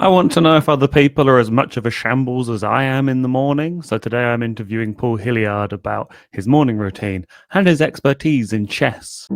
I want to know if other people are as much of a shambles as I am in the morning. So today I'm interviewing Paul Hilleard about his morning routine and his expertise in chess.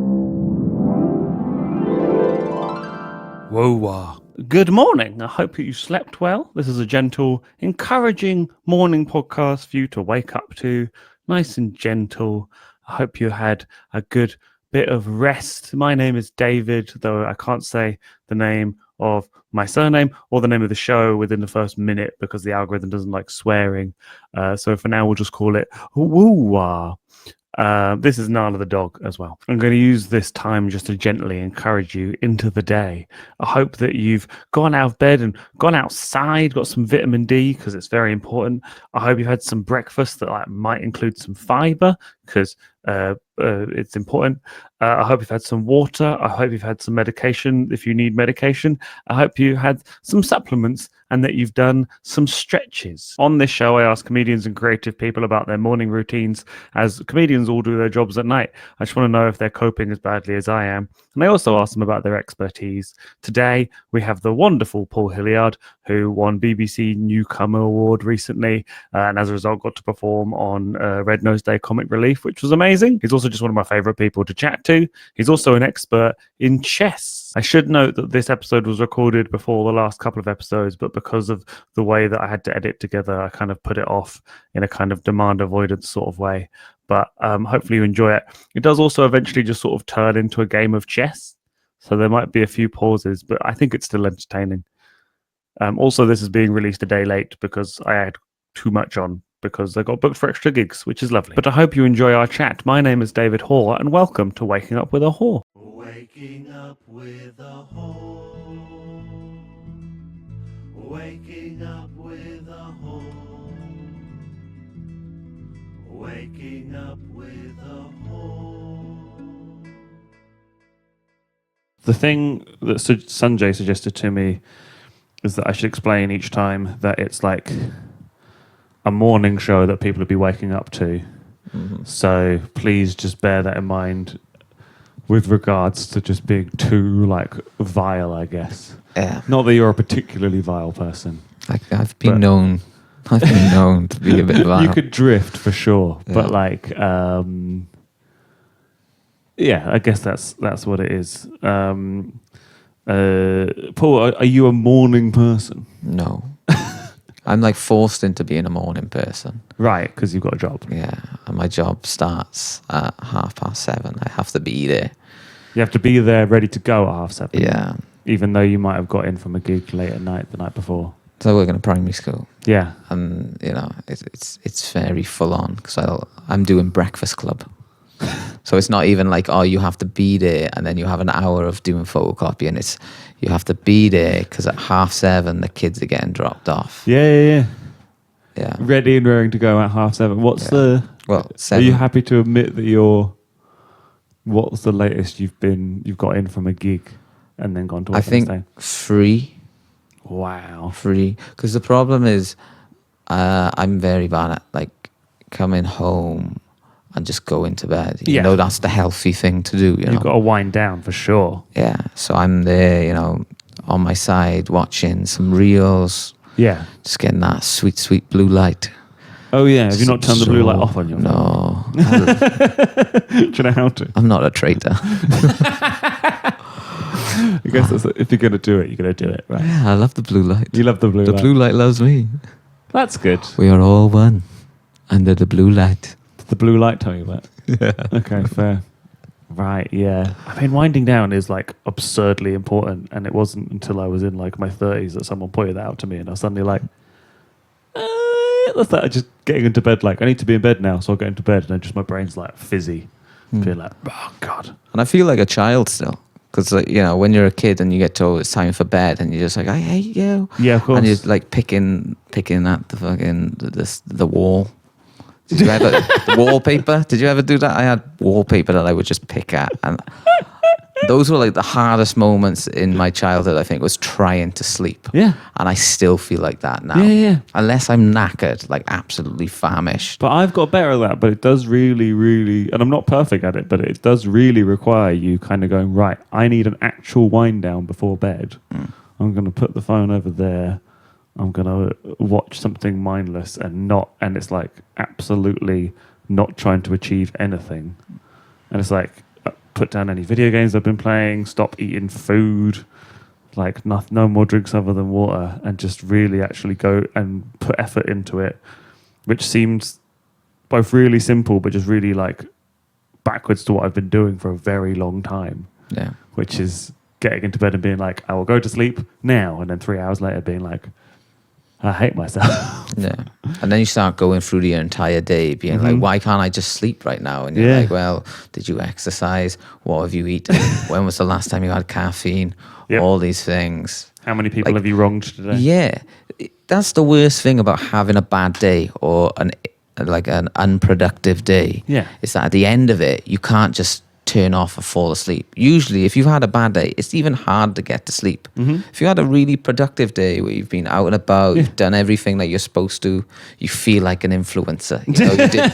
WUWAH. Good morning. I hope you slept well. This is a gentle, encouraging morning podcast for you to wake up to. Nice and gentle. I hope you had a good bit of rest. My name is David, though I can't say the name of my surname or the name of the show within the first minute because the algorithm doesn't like swearing. So for now, we'll just call it WUWAH. This is Nala the dog as well. I'm going to use this time just to gently encourage you into the day. I hope that you've gone out of bed and gone outside, got some vitamin D because it's very important. I hope you've had some breakfast that might include some fiber because it's important. I hope you've had some water. I hope you've had some medication if you need medication. I hope you had some supplements and that you've done some stretches. On this show, I ask comedians and creative people about their morning routines, as comedians all do their jobs at night. I just want to know if they're coping as badly as I am. And I also ask them about their expertise. Today, we have the wonderful Paul Hilleard, who won BBC Newcomer Award recently, and as a result got to perform on Red Nose Day Comic Relief, which was amazing. He's also just one of my favourite people to chat to. He's also an expert in chess. I should note that this episode was recorded before the last couple of episodes, but because of the way that I had to edit together, I kind of put it off in a kind of demand avoidance sort of way. But hopefully you enjoy it. It does also eventually just sort of turn into a game of chess. So there might be a few pauses, but I think it's still entertaining. Also, this is being released a day late because I had too much on because I got booked for extra gigs, which is lovely. But I hope you enjoy our chat. My name is David Hoare, and welcome to Waking Up With A Hoare. Waking up with a whore. Waking up with a whore. Waking up with a whore. The thing that Sanjay suggested to me is that I should explain each time that it's like a morning show that people would be waking up to. Mm-hmm. So please just bear that in mind with regards to just being too vile, I guess. Yeah. Not that you're a particularly vile person. I've been known to be a bit vile. You could drift for sure, yeah. But yeah, I guess that's what it is. Paul, are you a morning person? No. I'm forced into being a morning person. Right, because you've got a job. Yeah, and my job starts at 7:30. I have to be there. You have to be there ready to go at 7:30? Yeah. Even though you might have got in from a gig late at night the night before. So I work in a primary school. Yeah. And, it's very full on because I'm doing breakfast club. So it's not even you have to be there and then you have an hour of doing photocopying. It's you have to be there because at 7:30 the kids are getting dropped off. Yeah. Ready and raring to go at 7:30. Are you happy to admit that what's the latest you've got in from a gig and then gone to work? I think 3. Wow. 3. Because the problem is I'm very bad at coming home and just going to bed. You know, that's the healthy thing to do. You've got to wind down for sure. Yeah. So I'm there, on my side watching some reels. Yeah. Just getting that sweet, sweet blue light. Oh, yeah. Have you not turned the blue light off on your phone? No. Do you know how to? I'm not a traitor. I guess if you're going to do it, you're going to do it, right? Yeah, I love the blue light. You love the blue light? The blue light loves me. That's good. We are all one under the blue light. The blue light tell you that? Yeah. Okay, fair. Right, yeah. I mean, winding down is absurdly important, and it wasn't until I was in my 30s that someone pointed that out to me, and I was suddenly that's that. Just getting into bed. I need to be in bed now, so I'll get into bed, and then just my brain's fizzy. Feel oh god. And I feel like a child still. Because, when you're a kid and you get told it's time for bed and you're just I hate you. Yeah, of course. And you're picking at the fucking, the wall. Did you ever, the wallpaper? Did you ever do that? I had wallpaper that I would just pick at. And those were the hardest moments in my childhood, I think, was trying to sleep. Yeah. And I still feel like that now. Yeah. Unless I'm knackered, absolutely famished. But I've got better at that, but it does really, really, and I'm not perfect at it, but it does really require you kind of going, right, I need an actual wind down before bed. I'm going to put the phone over there. I'm going to watch something mindless and it's like absolutely not trying to achieve anything. And it's like, put down any video games I've been playing, stop eating food, like no more drinks other than water, and just really actually go and put effort into it, which seems both really simple, but just really like backwards to what I've been doing for a very long time. Yeah. Which is getting into bed and being like, I will go to sleep now. And then 3 hours later being like, I hate myself. Yeah. And then you start going through the entire day being like, why can't I just sleep right now? And you're like, well, did you exercise? What have you eaten? When was the last time you had caffeine? Yep. All these things. How many people have you wronged today? Yeah. That's the worst thing about having a bad day or an unproductive day. Yeah. Is that at the end of it, you can't just turn off or fall asleep. Usually, if you've had a bad day, it's even hard to get to sleep. If you had a really productive day where you've been out and about, you've done everything that you're supposed to, you feel like an influencer. You know, you did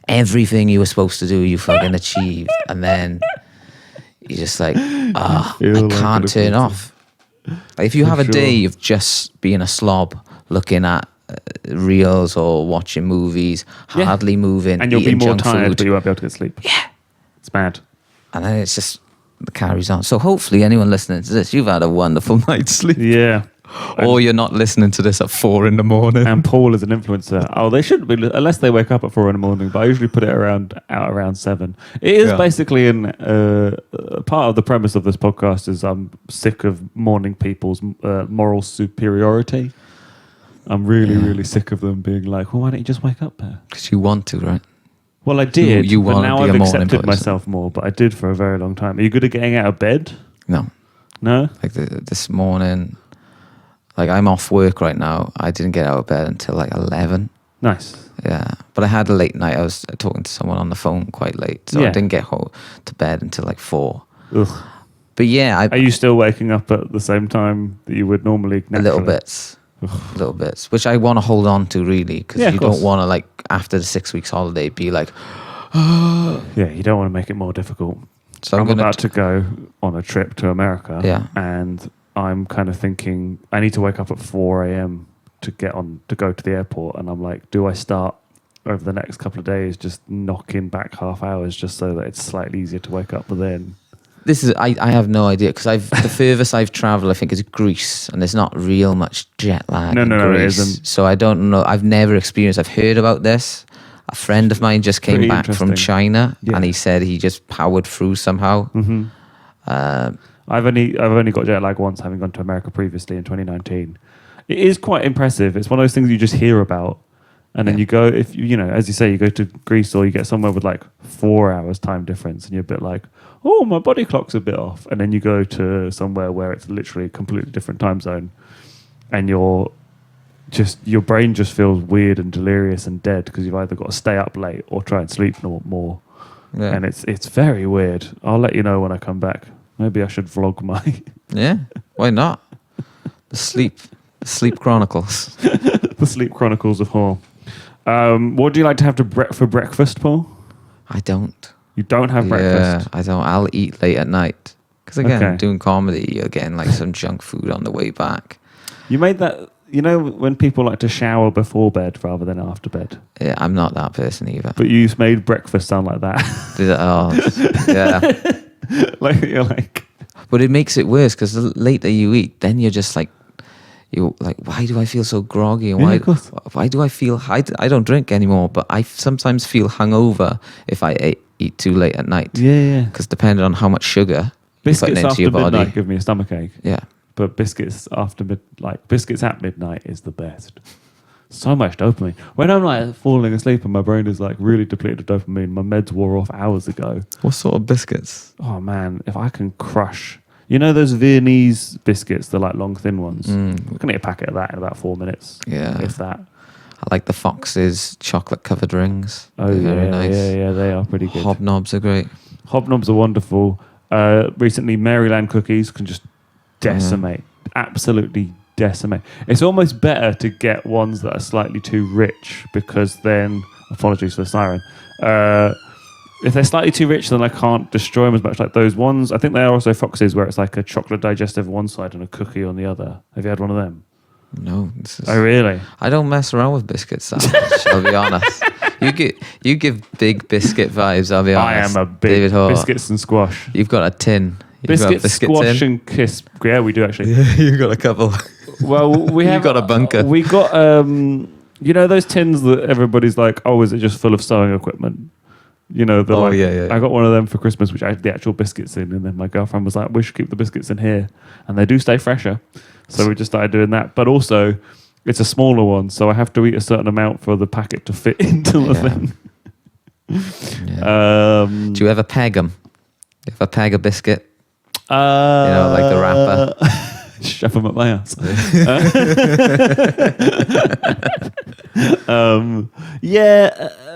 everything you were supposed to do, you fucking achieved. And then you're just like, I can't turn off. Like if you have a day of just being a slob, looking at reels or watching movies, hardly moving, and you'll be more tired, food, but you won't be able to get sleep. Yeah. It's bad. And then it carries on. So hopefully anyone listening to this, you've had a wonderful night's sleep. Yeah. Or you're not listening to this at 4 a.m. And Paul is an influencer. Oh, they shouldn't be, unless they wake up at 4 a.m, but I usually put it around 7. It is basically part of the premise of this podcast is I'm sick of mourning people's moral superiority. I'm really sick of them being like, well, why don't you just wake up there? Because you want to, right? Well, I did, you but now I've accepted person. myself more, but I did for a very long time. Are you good at getting out of bed? No. No? Like this morning, like I'm off work right now. I didn't get out of bed until like 11. Nice. Yeah. But I had a late night. I was talking to someone on the phone quite late, so I didn't get home to bed until like 4. Ugh. But yeah. Are you still waking up at the same time that you would normally? A little bits. Little bits, which I want to hold on to really, because you don't want to, like, after the 6 weeks holiday, be like, yeah, you don't want to make it more difficult. So I'm about to go on a trip to America, and I'm kind of thinking I need to wake up at 4 a.m. to go to the airport, and I'm like, do I start over the next couple of days just knocking back half hours just so that it's slightly easier to wake up within? I have no idea, because the furthest I've travelled I think is Greece, and there's not real much jet lag in Greece. It isn't. So I don't know. I've never experienced. I've heard about this. A friend of mine just came back from China, and he said he just powered through somehow. I've only got jet lag once, having gone to America previously in 2019. It is quite impressive. It's one of those things you just hear about. And then you go, if you know, as you say, you go to Greece or you get somewhere with like 4 hours time difference, and you're a bit like, oh, my body clock's a bit off. And then you go to somewhere where it's literally a completely different time zone, and your brain just feels weird and delirious and dead because you've either got to stay up late or try and sleep more. Yeah. And it's very weird. I'll let you know when I come back. Maybe I should vlog my. Yeah, why not? The sleep chronicles. The sleep chronicles of Hoare. What do you like to have for breakfast, Paul? I don't. You don't have breakfast? Yeah, I don't. I'll eat late at night. Because again, doing comedy, you're getting like some junk food on the way back. You made that, you know, when people like to shower before bed rather than after bed? Yeah, I'm not that person either. But you made breakfast sound like that. Yeah. Like you're like. But it makes it worse because the later you eat, then you're just like, why do I feel so groggy? And why do I feel... I don't drink anymore, but I sometimes feel hungover if I eat too late at night. Yeah. Because depending on how much sugar biscuits you're putting into your body... after midnight give me a stomachache. Yeah. But biscuits at midnight is the best. So much dopamine. When I'm like falling asleep and my brain is like really depleted of dopamine, my meds wore off hours ago. What sort of biscuits? Oh man, if I can crush... You know those Viennese biscuits, the like long thin ones? We can eat a packet of that in about 4 minutes. Yeah. If that. I like the Fox's chocolate covered rings. Oh, they're very nice. Yeah, they are pretty good. Hobnobs are great. Hobnobs are wonderful. Recently, Maryland cookies can just decimate. Absolutely decimate. It's almost better to get ones that are slightly too rich, because then, apologies for the siren, if they're slightly too rich, then I can't destroy them as much. Like those ones, I think they are also Foxes, where it's like a chocolate digestive on one side and a cookie on the other. Have you had one of them? No. Oh, really? I don't mess around with biscuits that much, I'll be honest. You give big biscuit vibes, I'll be honest. I am a big David Hoare. biscuits and squash. You've got a tin. Biscuits, squash, and crisp. Yeah, we do actually. Yeah, you've got a couple. Well, we have got a bunker. We got you know those tins that everybody's like, oh, is it just full of sewing equipment? You know, yeah. I got one of them for Christmas, which I had the actual biscuits in, and then my girlfriend was like, we should keep the biscuits in here, and they do stay fresher. So we just started doing that. But also, it's a smaller one, so I have to eat a certain amount for the packet to fit into the thing. Yeah. Do you ever peg them? If I peg a biscuit, like the wrapper. Shove them up my ass.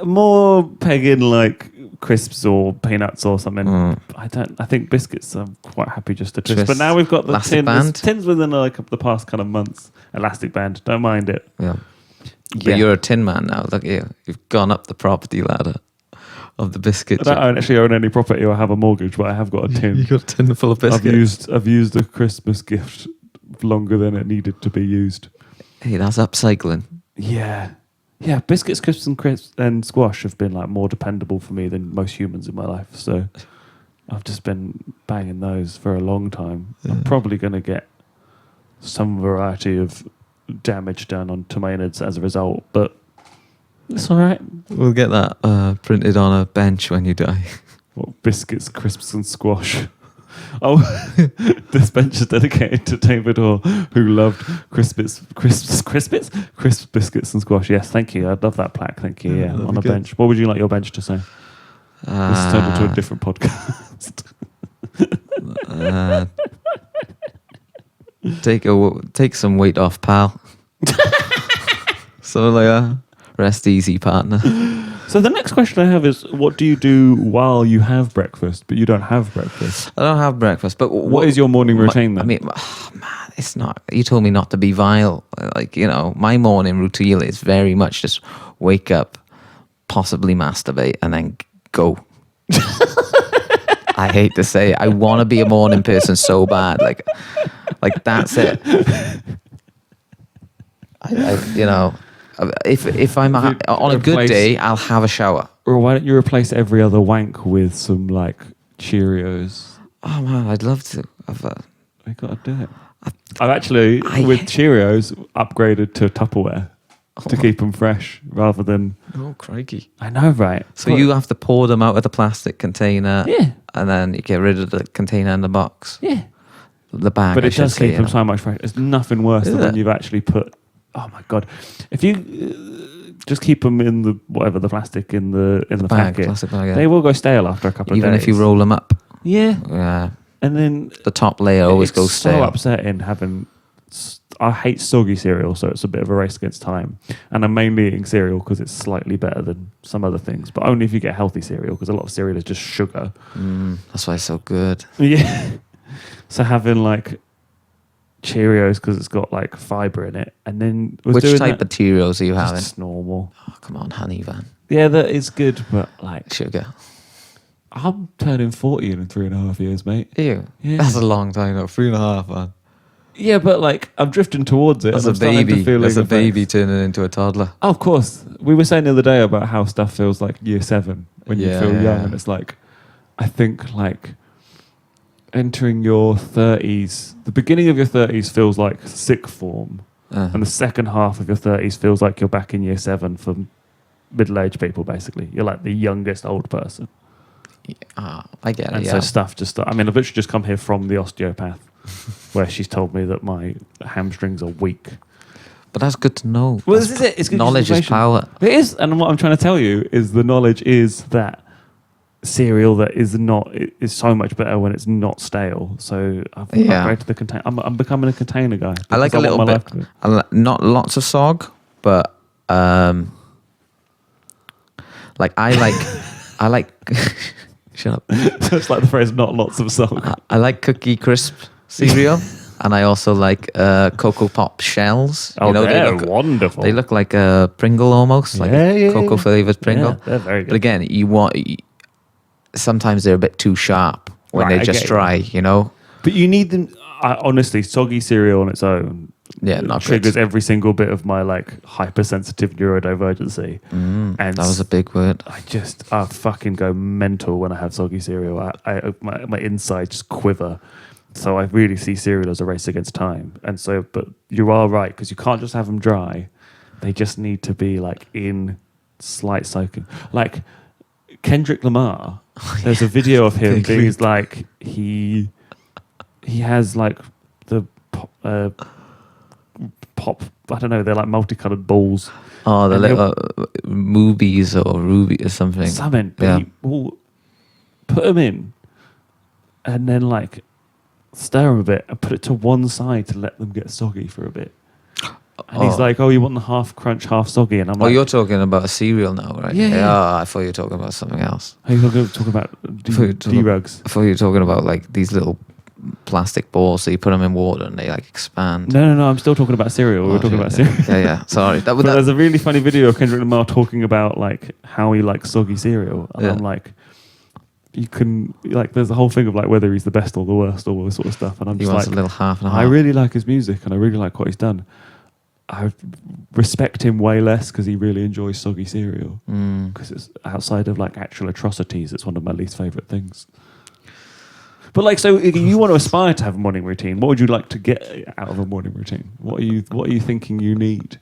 More pegging like crisps or peanuts or something. I think biscuits I'm quite happy just to twist. But now we've got the tins within like the past kind of months. Elastic band, don't mind it. Yeah. But you're a tin man now. Look at you. You've gone up the property ladder of the biscuits. I don't actually own any property or have a mortgage, but I have got a tin. You got a tin full of biscuits. I've used a Christmas gift longer than it needed to be used. Hey, that's upcycling. Yeah. Yeah, biscuits, crisps and squash have been like more dependable for me than most humans in my life. So I've just been banging those for a long time. Yeah. I'm probably going to get some variety of damage done on tomatoes as a result, but it's all right. We'll get that printed on a bench when you die. What, biscuits, crisps and squash? Oh, this bench is dedicated to David Hoare, who loved crisp biscuits and squash. Yes, thank you. I'd love that plaque. Thank you. Yeah, on a bench. What would you like your bench to say? This is turned into a different podcast. Take some weight off, pal. So like a rest easy, partner. So the next question I have is, what do you do while you have breakfast, but you don't have breakfast? I don't have breakfast, but what is your morning routine then? I mean, man, it's not. You told me not to be vile. Like, my morning routine is very much just wake up, possibly masturbate, and then go. I hate to say it. I want to be a morning person so bad. Like that's it. If I'm on a good day, I'll have a shower. Or why don't you replace every other wank with some like Cheerios? Oh man, I'd love to. We got to do it. I've actually, with Cheerios, upgraded to Tupperware to keep them fresh rather than... Oh, crikey. I know, right? So you have to pour them out of the plastic container. Yeah. And then you get rid of the container in the box. Yeah. The bag. But it does keep them so much fresh. There's nothing worse than when you've actually put... Oh my God. If you just keep them in the plastic in the bag, packet, plastic bag, yeah. They will go stale after a couple of days. Even if you roll them up. Yeah. Yeah. And then the top layer always goes stale. It's so upsetting having... I hate soggy cereal, so it's a bit of a race against time. And I'm mainly eating cereal because it's slightly better than some other things, but only if you get healthy cereal, because a lot of cereal is just sugar. That's why it's so good. Yeah. So having like Cheerios because it's got like fibre in it, and then which type of Cheerios are you having? Just normal. Oh, come on, honey van. Yeah, that is good, but like sugar. I'm turning 40 in 3.5 years, mate. Ew. Yeah. That's a long time, though. 3.5, man. Yeah, but like I'm drifting towards it. As a baby, turning into a toddler. Oh, of course. We were saying the other day about how stuff feels like year 7 when you feel young, and it's like, I think like entering your 30s, the beginning of your 30s feels like sixth form, and the second half of your 30s feels like you're back in year 7 for middle-aged people. Basically, you're like the youngest old person. I get it. And so stuff just. I mean, I've literally just come here from the osteopath, where she's told me that my hamstrings are weak. But that's good to know. Well, this is it. It's good knowledge is power. It is, and what I'm trying to tell you is the knowledge is that cereal that is so much better when it's not stale. So I've upgraded the container. I'm becoming a container guy. I like a little bit. Not lots of sog, but like I like. Shut up. It's like the phrase, not lots of song. I like Cookie Crisp cereal, and I also like Cocoa Pop shells. Oh, they're wonderful. They look like a Pringle almost, like a cocoa flavoured Pringle. Yeah, they're very good. But again, sometimes they're a bit too sharp when Right, they're I just get dry, you know? But you need them. Honestly, soggy cereal on its own Yeah, not triggers good. every single bit of my like hypersensitive neurodivergency. And That was a big word. I fucking go mental when I have soggy cereal. My inside just quiver. So I really see cereal as a race against time. And so, but you are right, because you can't just have them dry. They just need to be like in slight soaking. Like Kendrick Lamar, there's a video of him being like, he has like the pop, I don't know, they're like multicolored balls. Oh, the And little movies or ruby or something. Something. But Yeah. he will put them in and then like stir them a bit and put it to one side to let them get soggy for a bit. And he's like, "Oh, you want the half crunch, half soggy?" And I'm like, you're talking about a cereal now, right? Yeah. I thought you were talking about something else. "Are you talking about D-rugs?" I thought you were talking about like these little plastic balls, so you put them in water and they like expand. No. I'm still talking about cereal. We were talking about cereal. Yeah. Sorry. But there's a really funny video of Kendrick Lamar talking about like how he likes soggy cereal, and I'm like, you can like, there's the whole thing of like whether he's the best or the worst, all this sort of stuff, and I'm he just wants like, a little half and a half. I really like his music and I really like what he's done. I respect him way less because he really enjoys soggy cereal. Because it's outside of like actual atrocities, it's one of my least favorite things. But like, so if you want to aspire to have a morning routine, what would you like to get out of a morning routine? What are you thinking you need?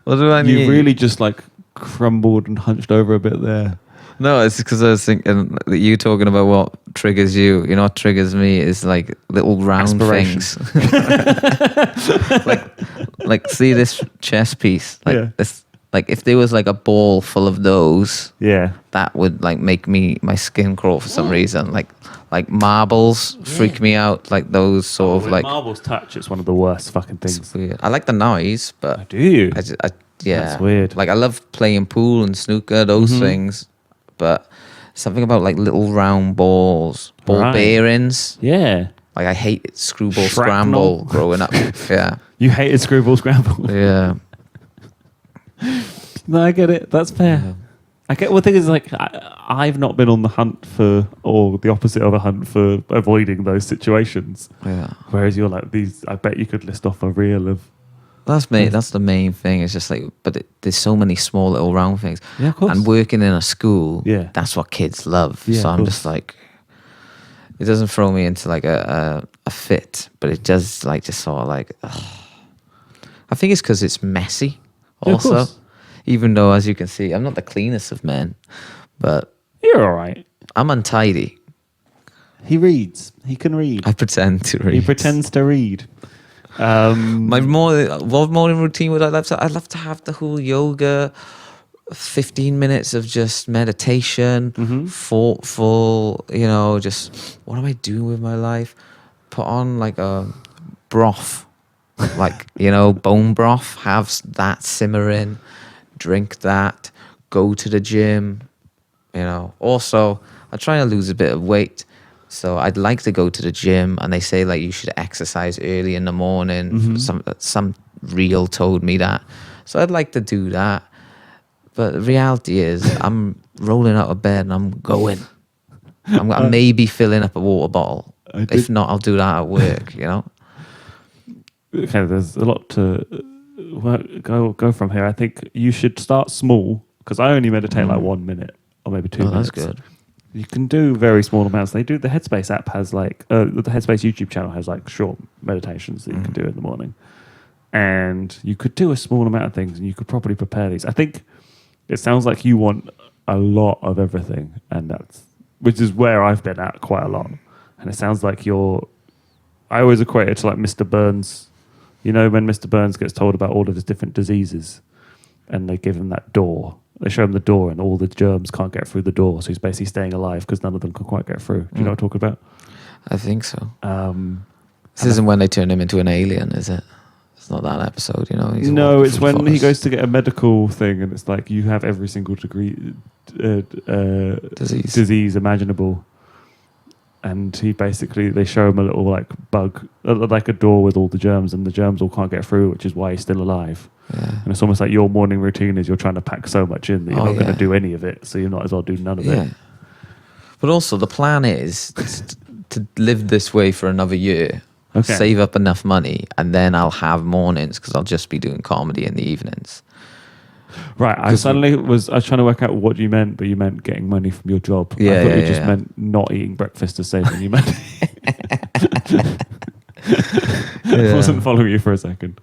What do I need? You really just like crumbled and hunched over a bit there. No, it's because I was thinking that you talking about what triggers you. You know, what triggers me is like little round things. like see this chess piece. Like this. Like if there was like a ball full of those, that would like make my skin crawl for some reason. Like marbles freak me out. Like those sort of like marbles touch. It's one of the worst fucking things. It's weird. I like the noise, but do you? Yeah, that's weird. Like I love playing pool and snooker, those things, but something about like little round balls, ball bearings. Yeah. Like I hate screwball Shrapnel. scramble growing up. Yeah. You hated screwball scramble. Yeah. No, I get it. That's fair. Yeah. I get. Well, the thing is, like, I've not been on the hunt for, or the opposite of a hunt for avoiding those situations. Yeah. Whereas you're like these. I bet you could list off a reel of. That's the main thing. It's just like, but there's so many small little round things. Yeah, of course. And working in a school, that's what kids love. Yeah, so I'm just like, it doesn't throw me into like a fit, but it does like just sort of like. I think it's because it's messy. Also, yeah, even though, as you can see, I'm not the cleanest of men, but you're all right. I'm untidy. He reads. He can read. I pretend to read. He pretends to read. What morning routine would I love to? I'd love to have the whole yoga, 15 minutes of just meditation, thoughtful. You know, just what am I doing with my life? Put on like a broth. Like, you know, bone broth, have that simmering, drink that, go to the gym, you know. Also, I try to lose a bit of weight, so I'd like to go to the gym, and they say like you should exercise early in the morning. Some reel told me that, so I'd like to do that. But the reality is, I'm rolling out of bed and I'm going. I'm maybe filling up a water bottle. If not, I'll do that at work, you know. Okay, there's a lot to go from here. I think you should start small, because I only meditate like 1 minute or maybe 2 minutes. That's good. You can do very small amounts. The Headspace app has like the Headspace YouTube channel has like short meditations that you can do in the morning, and you could do a small amount of things, and you could probably prepare these. I think it sounds like you want a lot of everything, and which is where I've been at quite a lot. And it sounds like I always equate it to like Mr. Burns. You know, when Mr. Burns gets told about all of his different diseases and they give him that door, they show him the door and all the germs can't get through the door. So he's basically staying alive because none of them can quite get through. Do you know what I'm talking about? I think so. This isn't when they turn him into an alien, is it? It's not that episode, you know? No, it's when he goes to get a medical thing and it's like you have every single disease imaginable. And they show him a little like bug, like a door with all the germs, and the germs all can't get through, which is why he's still alive. Yeah. And it's almost like your morning routine is you're trying to pack so much in that you're not going to do any of it, so you might as well do none of it. But also the plan is to live this way for another year. Okay. Save up enough money, and then I'll have mornings because I'll just be doing comedy in the evenings. Right. I was trying to work out what you meant, but you meant getting money from your job. Yeah, I thought you yeah, just yeah. meant not eating breakfast to save any money. I wasn't following you for a second.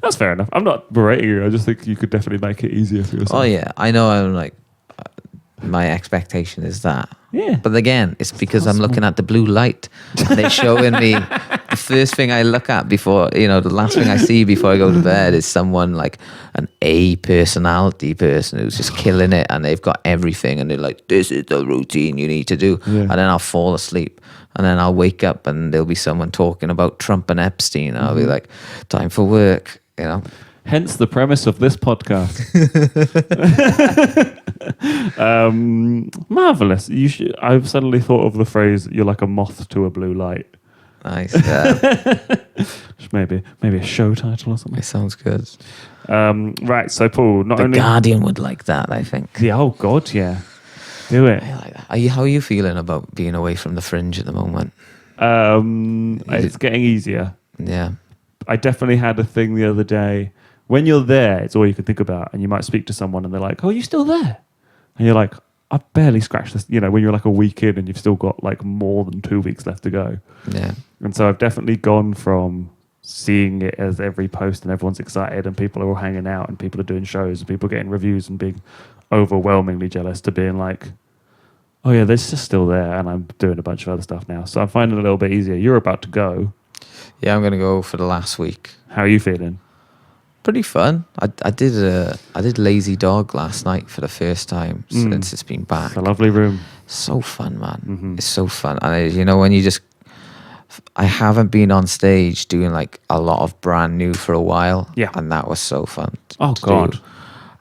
That's fair enough. I'm not berating you. I just think you could definitely make it easier for yourself. Oh yeah, I know. I'm like, my expectation is that. Yeah. But again, it's because I'm looking at the blue light, and they're showing me. The first thing I look at before, the last thing I see before I go to bed is someone like an A personality person who's just killing it, and they've got everything, and they're like, "This is the routine you need to do," Yeah. and then I'll fall asleep. And then I'll wake up and there'll be someone talking about Trump and Epstein. And I'll be like, time for work, Hence the premise of this podcast. Marvelous. I've suddenly thought of the phrase, you're like a moth to a blue light. Nice. Yeah. maybe a show title or something. It sounds good. Right, so Paul, The Guardian would like that, I think. Oh God, yeah. Do it. I like that. How are you feeling about being away from the Fringe at the moment? It's getting easier. Yeah. I definitely had a thing the other day. When you're there, it's all you can think about, and you might speak to someone, and they're like, "Oh, are you still there?" And you're like, "I barely scratched this." When you're like a week in, and you've still got like more than 2 weeks left to go. Yeah. And so I've definitely gone from seeing it as every post and everyone's excited and people are all hanging out and people are doing shows and people getting reviews and being overwhelmingly jealous to being like, oh yeah, this is still there and I'm doing a bunch of other stuff now. So I'm finding it a little bit easier. You're about to go. Yeah, I'm going to go for the last week. How are you feeling? Pretty fun. I did Lazy Dog last night for the first time since it's been back. It's a lovely room. So fun, man. Mm-hmm. It's so fun. And when you just... I haven't been on stage doing like a lot of brand new for a while. Yeah. And that was so fun. Oh, God.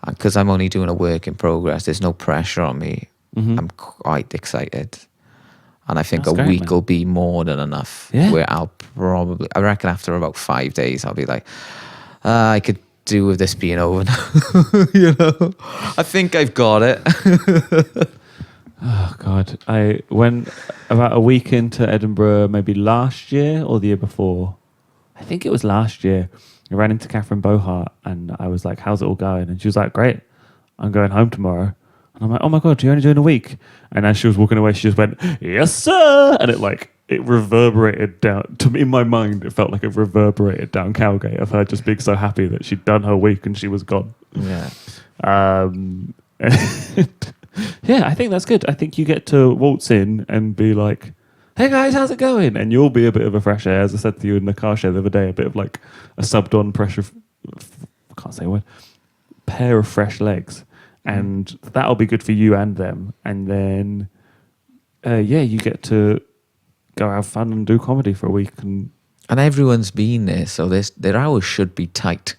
Because I'm only doing a work in progress. There's no pressure on me. Mm-hmm. I'm quite excited. And I think a week will be more than enough. Yeah. Where I reckon after about 5 days, I'll be like, I could do with this being over now. I think I've got it. Oh, God. I went about a week into Edinburgh maybe last year or the year before. I think it was last year. I ran into Catherine Bohart and I was like, how's it all going? And she was like, great. I'm going home tomorrow. And I'm like, oh my God, you're only doing a week? And as she was walking away, she just went, yes, sir. And it reverberated down. To me, in my mind, it felt like it reverberated down Cowgate of her just being so happy that she'd done her week and she was gone. Yeah. Yeah, I think that's good. I think you get to waltz in and be like, hey guys, how's it going? And you'll be a bit of a fresh air. As I said to you in the car show the other day, a bit of like a subbed-on pressure, I can't say a word, pair of fresh legs. And that'll be good for you and them. And then, you get to go have fun and do comedy for a week. And everyone's been there, so their hours should be tight.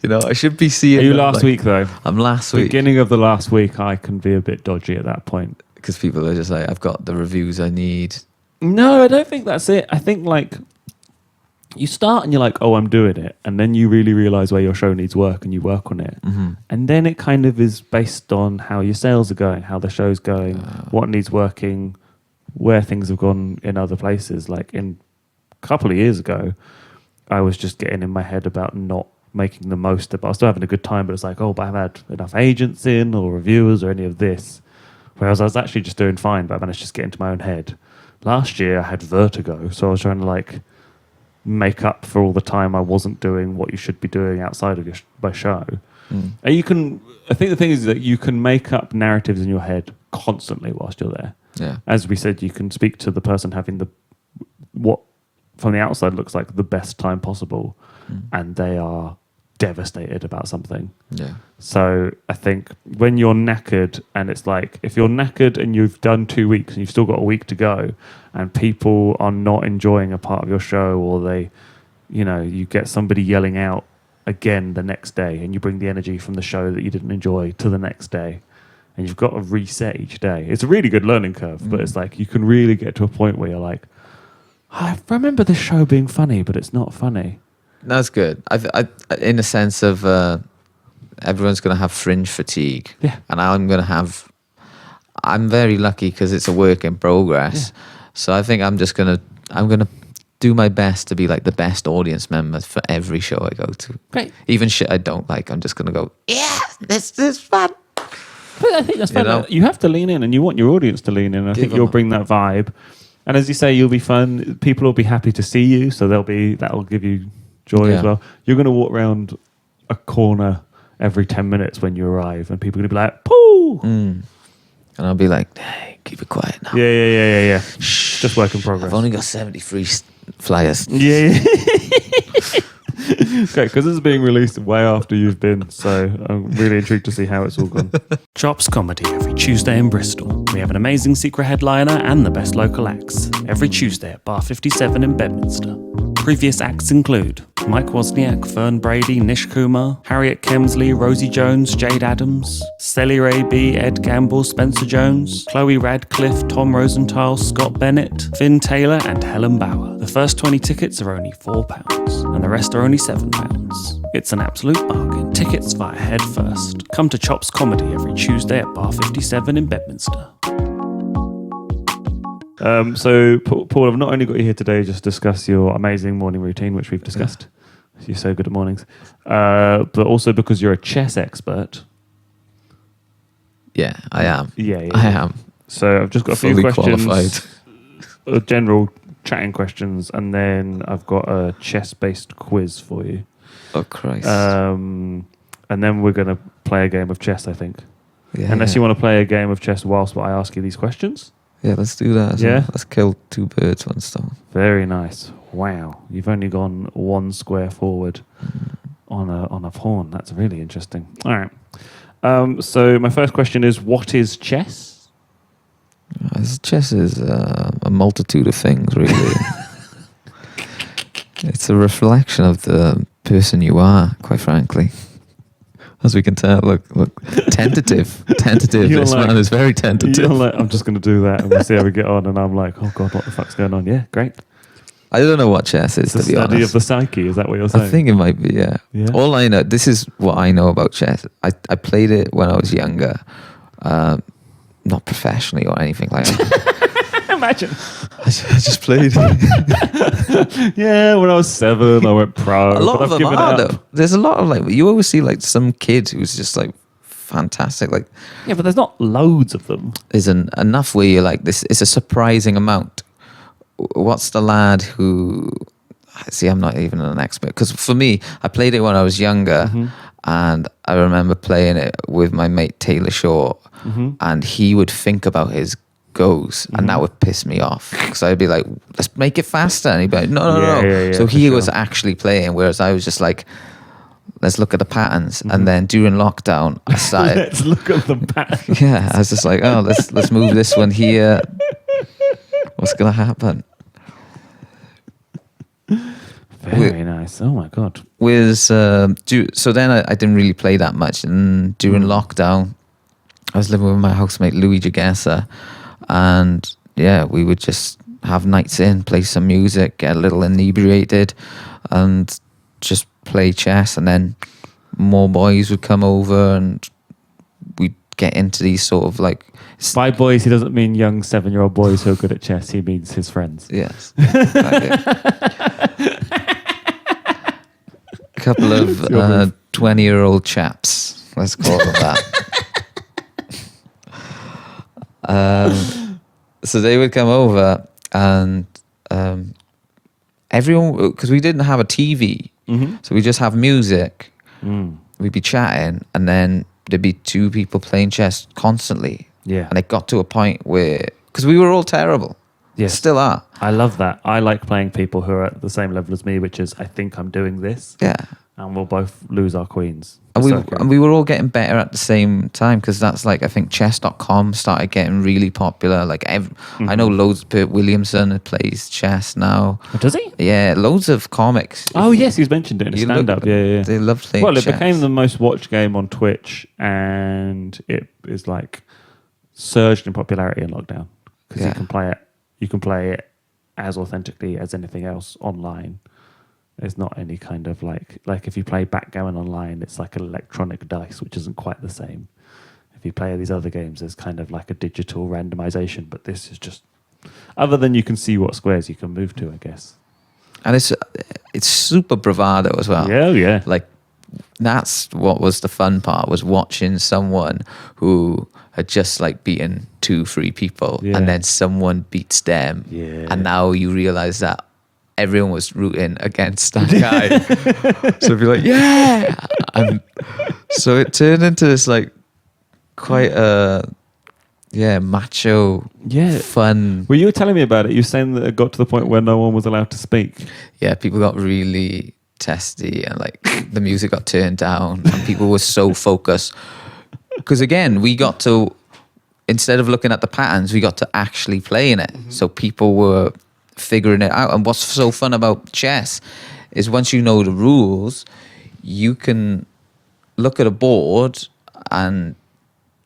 I should be seeing. Are you last week though? I'm last week. Beginning of the last week, I can be a bit dodgy at that point because people are just like, I've got the reviews I need. No, I don't think that's it. I think like you start and you're like, oh, I'm doing it, and then you really realize where your show needs work and you work on it, and then it kind of is based on how your sales are going, how the show's going, what needs working, where things have gone in other places. Like in a couple of years ago, I was just getting in my head about not making the most of it. I was still having a good time, but it's like, oh, but I haven't had enough agents in or reviewers or any of this. Whereas I was actually just doing fine, but I managed to just get into my own head. Last year I had vertigo, so I was trying to like make up for all the time I wasn't doing what you should be doing outside of my show. And I think the thing is that you can make up narratives in your head constantly whilst you're there. Yeah. As we said, you can speak to the person having what from the outside looks like the best time possible, and they are devastated about something. Yeah. So I think when you're knackered, and it's like, if you're knackered and you've done 2 weeks and you've still got a week to go, and people are not enjoying a part of your show, or they, you get somebody yelling out again the next day, and you bring the energy from the show that you didn't enjoy to the next day, and you've got to reset each day. It's a really good learning curve, but it's like you can really get to a point where you're like, I remember this show being funny, but it's not funny. That's good. I in a sense of everyone's going to have Fringe fatigue, yeah, and I'm going to have I'm very lucky because it's a work in progress. Yeah. So I think I'm gonna do my best to be like the best audience member for every show I go to. Great. Even shit I don't like, I'm just gonna go, yeah, this is fun. But I think that's fun. know? You have to lean in, and you want your audience to lean in. I think you'll bring that vibe. And as you say, you'll be fun. People will be happy to see you, so that'll give you joy as well. You're going to walk around a corner every 10 minutes when you arrive, and people are going to be like, "Pooh!" And I'll be like, hey, keep it quiet now. Yeah. Shh. Just work in progress. I've only got 73 flyers. Yeah. Okay, because this is being released way after you've been, so I'm really intrigued to see how it's all gone. Chops Comedy every Tuesday in Bristol. We have an amazing secret headliner and the best local acts every Tuesday at Bar 57 in Bedminster. Previous acts include Mike Wozniak, Fern Brady, Nish Kumar, Harriet Kemsley, Rosie Jones, Jade Adams, Sally Ray B, Ed Gamble, Spencer Jones, Chloe Radcliffe, Tom Rosenthal, Scott Bennett, Finn Taylor and Helen Bauer. The first 20 tickets are only £4 and the rest are only £7. It's an absolute bargain. Tickets via Head First. Come to Chops Comedy every Tuesday at Bar 57 in Bedminster. So, Paul, I've not only got you here today just to discuss your amazing morning routine, which we've discussed. Yeah. You're so good at mornings. But also because you're a chess expert. Yeah, I am. Yeah. I am. So I've just got a Fully few questions. qualified. General chatting questions, and then I've got a chess-based quiz for you. Oh, Christ. And then we're going to play a game of chess, I think. Yeah, Unless you want to play a game of chess whilst I ask you these questions. Yeah, let's do that. Yeah? Let's kill two birds, one stone. Very nice. Wow. You've only gone one square forward on a pawn. That's really interesting. All right. So my first question is, what is chess? Chess is a multitude of things, really. It's a reflection of the person you are, quite frankly. As we can tell, look, tentative. This man is very tentative. You're like, I'm just going to do that and we'll see how we get on. And I'm like, oh God, what the fuck's going on? Yeah, great. I don't know what chess is, to be honest. The study of the psyche, is that what you're saying? I think it might be, yeah. All I know, this is what I know about chess. I played it when I was younger, not professionally or anything like that. Imagine. I just played. Yeah, when I was 7, I went pro. A lot of them are, though. There's a lot of, like, you always see, like, some kid who's just, like, fantastic. Like, yeah, but there's not loads of them. There's enough where you're like, this is a surprising amount. What's the lad who... See, I'm not even an expert. Because for me, I played it when I was younger. Mm-hmm. And I remember playing it with my mate Taylor Shaw. Mm-hmm. And he would think about his goes, and that would piss me off because I'd be like, let's make it faster, and he'd be like, no. Yeah, so he was actually playing, whereas I was just like, let's look at the patterns. And then during lockdown I started let's look at the patterns. Yeah, I was just like, oh, let's move this one here. What's gonna happen? Very nice. Oh my God. So then I didn't really play that much, and during lockdown I was living with my housemate Louis Jagessa. And yeah, we would just have nights in, play some music, get a little inebriated, and just play chess. And then more boys would come over, and we'd get into these sort of like... By boys, he doesn't mean young 7-year-old boys who are good at chess. He means his friends. Yes. A couple of 20-year-old chaps, let's call them that. So they would come over, and everyone, because we didn't have a TV, so we just have music. We'd be chatting, and then there'd be two people playing chess constantly. Yeah. And it got to a point where, because we were all terrible. Yes. Still are. I love that. I like playing people who are at the same level as me, which is, I think I'm doing this. Yeah. And we'll both lose our queens. And we were all getting better at the same time, because that's like, I think chess.com started getting really popular. Like I know loads of Bert Williamson plays chess now. Oh, does he? Yeah, loads of comics. Oh yes, he's mentioned it in a stand-up. Yeah. They love playing chess. It became the most watched game on Twitch, and it is like surged in popularity in lockdown because you can play it as authentically as anything else online. There's not any kind of like if you play backgammon online, it's like an electronic dice, which isn't quite the same. if you play these other games, there's kind of like a digital randomization, but this is just, other than you can see what squares you can move to, I guess. And it's super bravado as well. Yeah, yeah. Like, that's what was the fun part, was watching someone who had just like beaten 2-3 people, and then someone beats them, and now you realize that everyone was rooting against that guy. So be like, yeah. And so it turned into this like quite a macho, fun. Well, you were telling me about it. You were saying that it got to the point where no one was allowed to speak. Yeah, people got really testy, and like the music got turned down, and people were so focused. Because again, we got to, instead of looking at the patterns, we got to actually playing it. So people were figuring it out. And what's so fun about chess is once you know the rules, you can look at a board and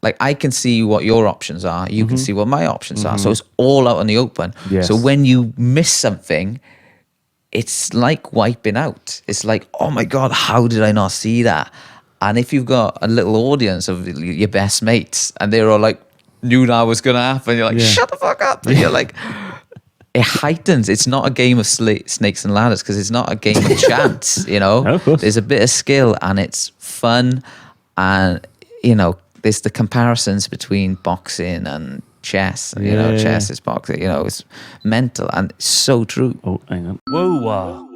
like I can see what your options are, you can see what my options are. So it's all out in the open. Yes. So when you miss something, it's like wiping out. It's like, oh my God, how did I not see that? And if you've got a little audience of your best mates and they're all like, knew that was going to happen, you're like, shut the fuck up. And you're like, it heightens. It's not a game of snakes and ladders, because it's not a game of chance, you know? No, of course. There's a bit of skill and it's fun. And, you know, there's the comparisons between boxing and chess. You know, chess is boxing. You know, it's mental and it's so true. Oh, hang on. WUWAH.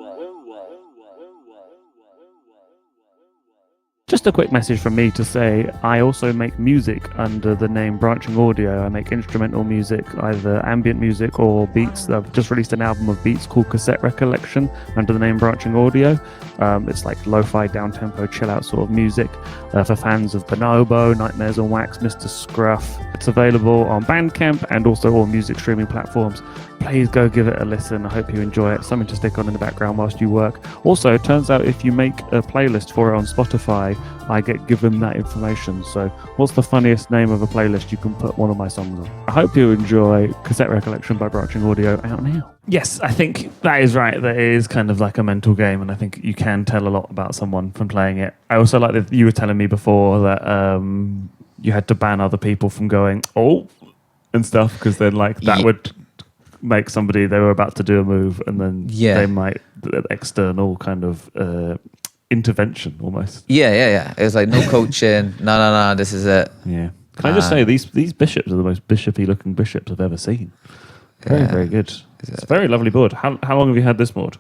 Just a quick message from me to say I also make music under the name Branching Audio. I make instrumental music, either ambient music or beats. I've just released an album of beats called Cassette Recollection under the name Branching Audio. It's like lo-fi, down-tempo, chill-out sort of music for fans of Bonobo, Nightmares on Wax, Mr. Scruff. It's available on Bandcamp and also all music streaming platforms. Please go give it a listen. I hope you enjoy it. Something to stick on in the background whilst you work. Also, it turns out if you make a playlist for it on Spotify, I get given that information. So what's the funniest name of a playlist you can put one of my songs on? I hope you enjoy Cassette Recollection by Branching Audio out now. Yes, I think that is right. That it is kind of like a mental game, and I think you can tell a lot about someone from playing it. I also like that you were telling me before that you had to ban other people from going, oh, and stuff, because then like that would make somebody, they were about to do a move, and then they might, external kind of intervention almost. Yeah. It was like, no coaching. No, this is it. Yeah. Can I just say, these bishops are the most bishopy looking bishops I've ever seen. Very, very good. It's a very lovely board. How long have you had this board?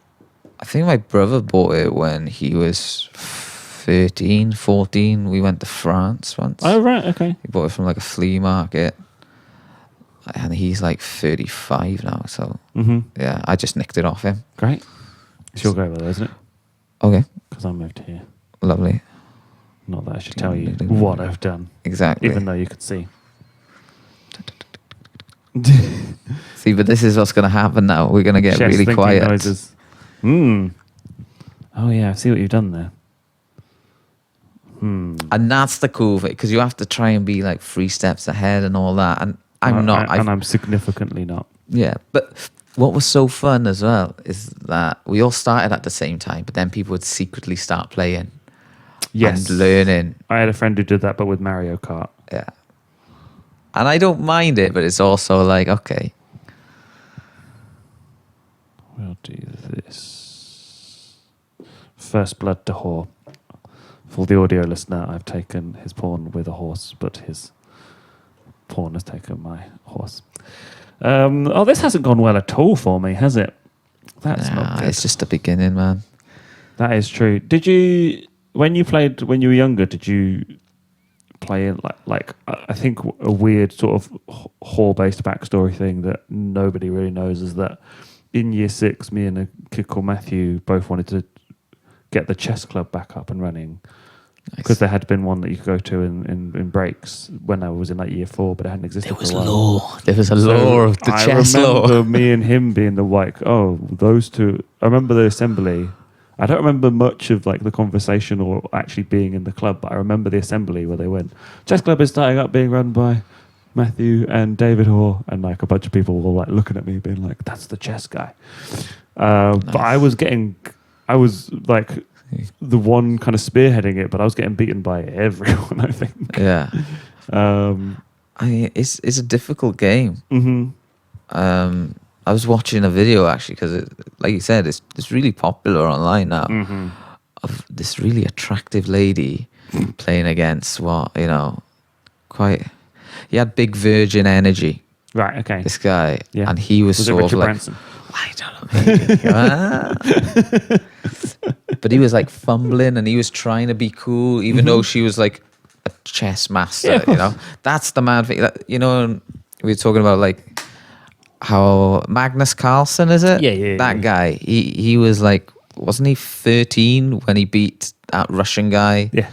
I think my brother bought it when he was 13, 14. We went to France once. Oh, right, okay. He bought it from like a flea market. And he's like 35 now, so yeah, I just nicked it off him. Great. It's your go, though, isn't it? Okay. Because I moved here. Lovely. Not that I should tell you what I've done. Exactly. Even though you could see. See, but this is what's going to happen now. We're going to get really quiet. Noises. Oh, yeah, I see what you've done there. And that's the cool bit, because you have to try and be like 3 steps ahead and all that. And I'm not. And I'm significantly not. Yeah, but what was so fun as well is that we all started at the same time, but then people would secretly start playing. Yes. And learning. I had a friend who did that, but with Mario Kart. Yeah. And I don't mind it, but it's also like, okay. We'll do this. First blood to Hoare. For the audio listener, I've taken his pawn with a horse, but his pawn has taken my horse. This hasn't gone well at all for me, has it? That's not good. It's just the beginning, man. That is true. Did you, when you played when you were younger, did you play in like I think a weird sort of Hoare-based backstory thing that nobody really knows is that in year 6, me and a kid called Matthew both wanted to get the chess club back up and running. Because there had been one that you could go to in breaks when I was in like year 4, but it hadn't existed for a while. There was a law of the chess law. I remember me and him being the like, oh, those two. I remember the assembly. I don't remember much of like the conversation or actually being in the club, but I remember the assembly where they went, chess club is starting up, being run by Matthew and David Hoare, and like a bunch of people were like looking at me being like, that's the chess guy. Nice. But I was like the one kind of spearheading it, but I was getting beaten by everyone, I think. Yeah. It's a difficult game. Mm-hmm. I was watching a video actually because, like you said, it's really popular online now. Mm-hmm. Of this really attractive lady playing against he had big virgin energy. Right. Okay. This guy, Yeah. and he was it sort of Richard like, Branson? I don't know, maybe. But he was like fumbling and he was trying to be cool, even though she was like a chess master. Yeah, That's the mad thing. We were talking about like how Magnus Carlsen, is it? Yeah. That guy. He was like, wasn't he 13 when he beat that Russian guy? Yeah.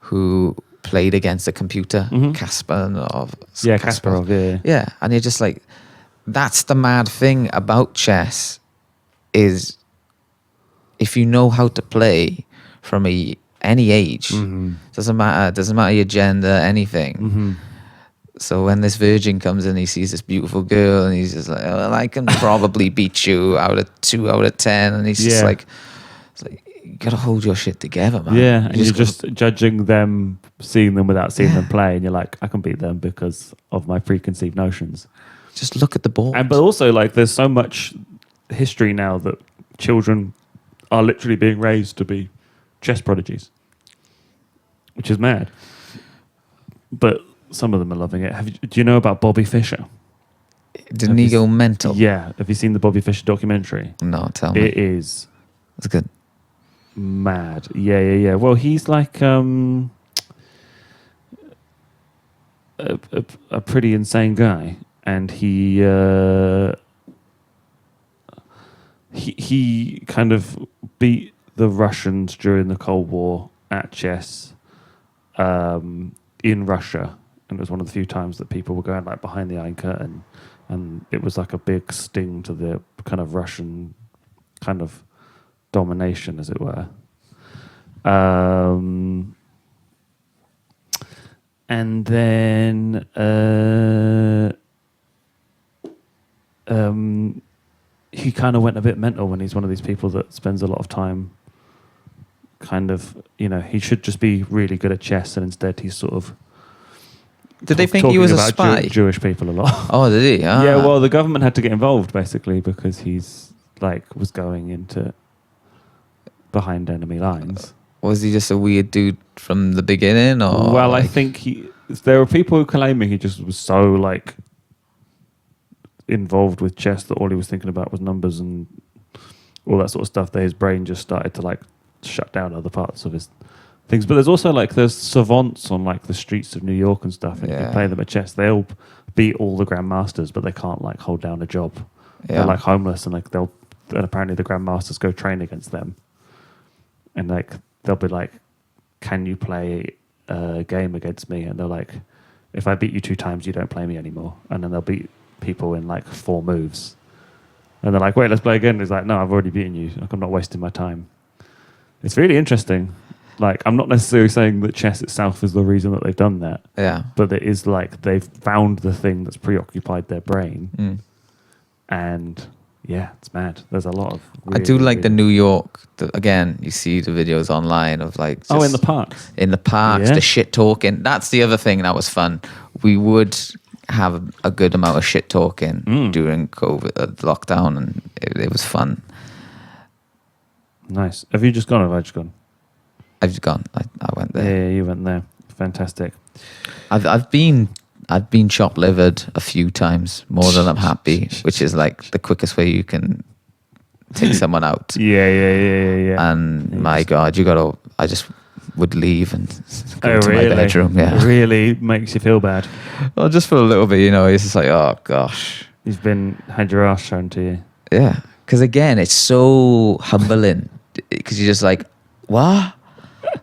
Who played against a computer, Kasparov. Yeah, Kasparov. Yeah. Yeah, and you're just like, that's the mad thing about chess, is if you know how to play from any age, doesn't matter your gender, anything. So when this virgin comes in, he sees this beautiful girl, and he's just like, well, I can probably beat you out of 2 out of 10, and he's just like, it's like, you gotta hold your shit together, man. Yeah, and you're just judging them, seeing them without seeing them play, and you're like, I can beat them because of my preconceived notions. Just look at the board. But also, like, there's so much history now that children are literally being raised to be chess prodigies, which is mad. But some of them are loving it. Do you know about Bobby Fischer? Didn't he go mental? Yeah. Have you seen the Bobby Fischer documentary? No, tell me. It is. It's good. Mad. Yeah. Well, he's like a pretty insane guy, and he kind of beat the Russians during the Cold War at chess in Russia, and it was one of the few times that people were going like behind the Iron Curtain, and it was like a big sting to the kind of Russian kind of domination, as it were. And then he kind of went a bit mental when he's one of these people that spends a lot of time kind of, he should just be really good at chess, and instead he's sort of Did they think he was a spy? Jewish people a lot. Oh, did he? Ah. Yeah, well, the government had to get involved basically because he's was going into behind enemy lines. Was he just a weird dude from the beginning, or? Well, I think there were people who claiming he just was so involved with chess that all he was thinking about was numbers and all that sort of stuff, that his brain just started to shut down other parts of his things. But there's also there's savants on the streets of New York and stuff, and you play them at chess. They'll beat all the grandmasters, but they can't hold down a job. Yeah. They're homeless, and and apparently the grandmasters go train against them, and they'll be like, can you play a game against me? And they're like, if I beat you 2 times, you don't play me anymore. And then they'll beat people in 4 moves. And they're like, wait, let's play again. And he's like, no, I've already beaten you. I'm not wasting my time. It's really interesting. I'm not necessarily saying that chess itself is the reason that they've done that. Yeah. But it is they've found the thing that's preoccupied their brain. Mm. And yeah, it's mad. There's a lot of... I do like the New York. Again, you see the videos online of just in the parks. In the parks, the shit talking. That's the other thing that was fun. We would have a good amount of shit talking during COVID lockdown, and it was fun. Nice. Have you just gone, or have I just gone? I've just gone. I went there. Yeah, you went there. Fantastic. I've been chopped-livered a few times, more than I'm happy, which is the quickest way you can take someone out. Yeah. And my God, I just would leave and go to really? my bedroom. Yeah. It really makes you feel bad. Well, just for a little bit, it's just oh gosh. You've had your ass shown to you. Yeah. Because again, it's so humbling. Because you're just what?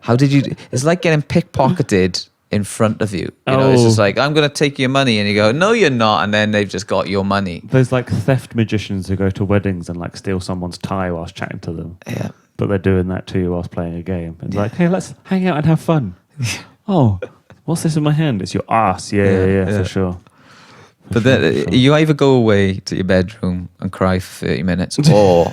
How did you... It's like getting pickpocketed in front of you. It's just I'm going to take your money, and you go, no, you're not, and then they've just got your money. There's theft magicians who go to weddings and steal someone's tie whilst chatting to them. Yeah. But they're doing that to you whilst playing a game. It's hey, let's hang out and have fun. Oh, what's this in my hand? It's your ass. Yeah, for sure. But then you either go away to your bedroom and cry for 30 minutes, or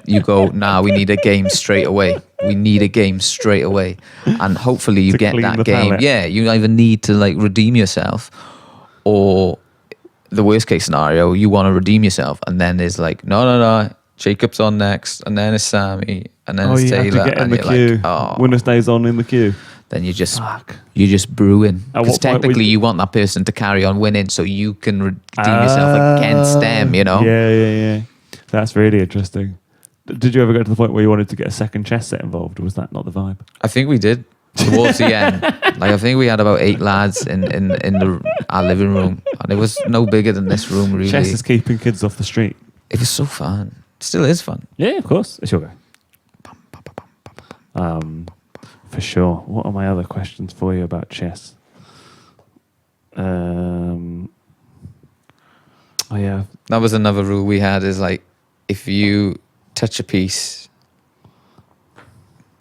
you go, nah, we need a game straight away. We need a game straight away. And hopefully you To get clean that the game. palate. Yeah, you either need to like redeem yourself, or the worst case scenario, you want to redeem yourself. And then there's like, no, Jacob's on next. And then it's Sammy. And then it's you have Taylor. to get in and the you're queue. like, oh. Winner stays on in the queue. Then you're just Fuck. brewing. At Because what point technically we- you want that person to carry on winning so you can redeem yourself against them, you know? Yeah. That's really interesting. Did you ever get to the point where you wanted to get a second chess set involved, or was that not the vibe? I think we did towards the end. Like I think we had about 8 lads in our living room, and it was no bigger than this room really. Chess is keeping kids off the street. It was so fun. It still is fun. Yeah, of course. It's your go. For sure. What are my other questions for you about chess? Oh yeah. That was another rule we had, is like, if you touch a piece,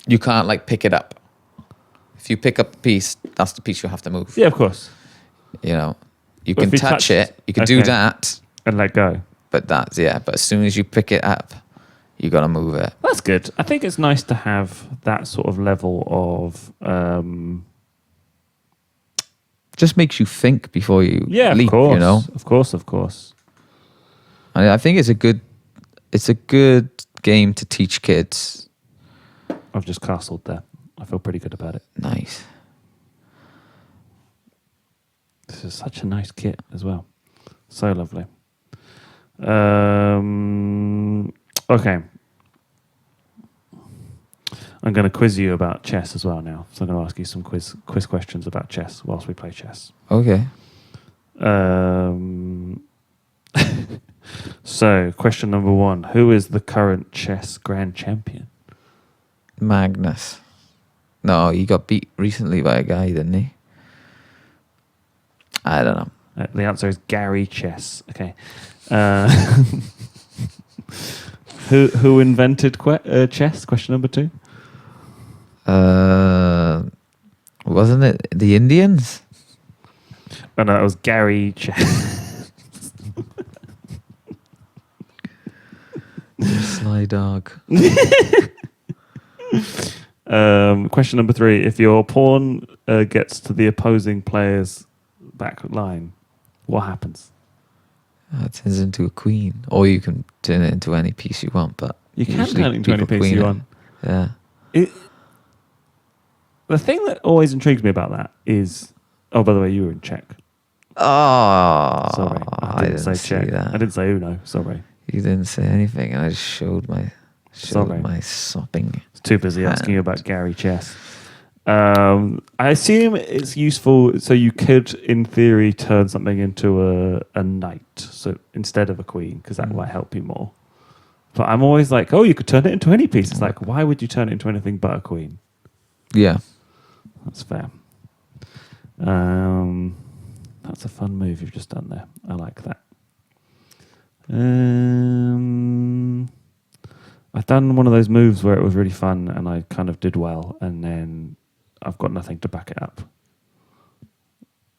you can't like pick it up. If you pick up a piece, that's the piece you have to move. Yeah, of course. You know, you But can if you touch touch- it, you can do okay. that, And let go. but as soon as you pick it up, you got to move it. That's good. I think it's nice to have that sort of level of Just makes you think before you leap, of course. you know? Of course. I think it's a good game to teach kids. I've just castled there. I feel pretty good about it. Nice. This is such a nice kit as well. So lovely. Okay. I'm going to quiz you about chess as well now. So I'm going to ask you some quiz questions about chess whilst we play chess. Okay. So, question number 1. Who is the current chess grand champion? Magnus. No, he got beat recently by a guy, didn't he? I don't know. The answer is Gary Chess. Okay. Who invented chess? Question number 2. Wasn't it the Indians? Oh no, it was Gary Chess. Sly dog. Question number 3. If your pawn gets to the opposing player's back line, what happens? It turns into a queen. Or you can turn it into any piece you want, but You can usually turn it into any people piece queen you it. want. Yeah. The thing that always intrigues me about that is... Oh, by the way, you were in check. Oh, Sorry. I didn't say see check. that. I didn't say Uno. Sorry. You didn't say anything, and I just showed my Sorry. sopping. Too busy asking you about hand. Gary Chess. I assume it's useful, so you could, in theory, turn something into a knight, so instead of a queen, because that might help you more. But I'm always like, oh, you could turn it into any piece. It's like, why would you turn it into anything but a queen? Yeah. That's fair. That's a fun move you've just done there. I like that. I've done one of those moves where it was really fun and I kind of did well, and then I've got nothing to back it up.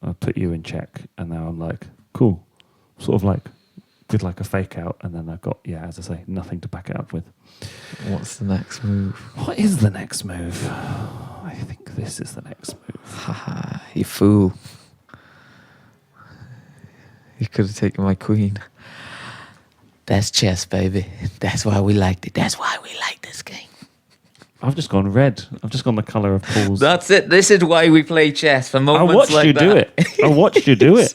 I put you in check, and now I'm like, cool. Sort of like, did like a fake out, and then I've got, as I say, nothing to back it up with. What's the next move? What is the next move? I think this is the next move. Haha, you fool. You could have taken my queen. That's chess, baby. That's why we liked it. That's why we like this game. I've just gone red. I've just gone the colour of Paul's. That's it. This is why we play chess. For I moments watched like you that. do it. I watched you do it.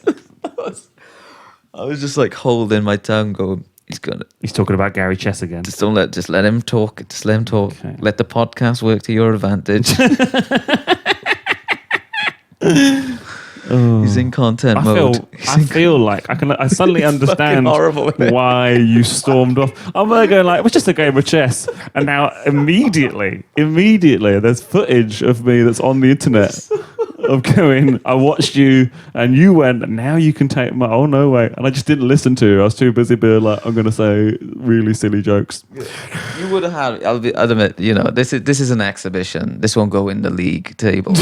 I was just like holding my tongue, going, He's talking about Gary Chess again. just let him talk. Just let him talk. Okay. Let the podcast work to your advantage. He's in content mode. I feel like I suddenly understand horrible, isn't it? why you stormed off. I'm there going like, it was just a game of chess. And now immediately, there's footage of me that's on the internet of going, I watched you and you went, now you can take my, oh no way. And I just didn't listen to you. I was too busy being like, I'm going to say really silly jokes. You would have had. I'll admit. This is an exhibition. This won't go in the league table.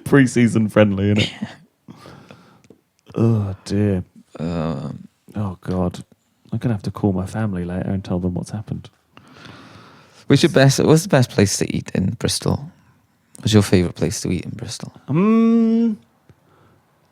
Pre-season friendly, innit? Oh dear. Oh God. I'm gonna have to call my family later and tell them what's happened. What's the best place to eat in Bristol? What's your favourite place to eat in Bristol?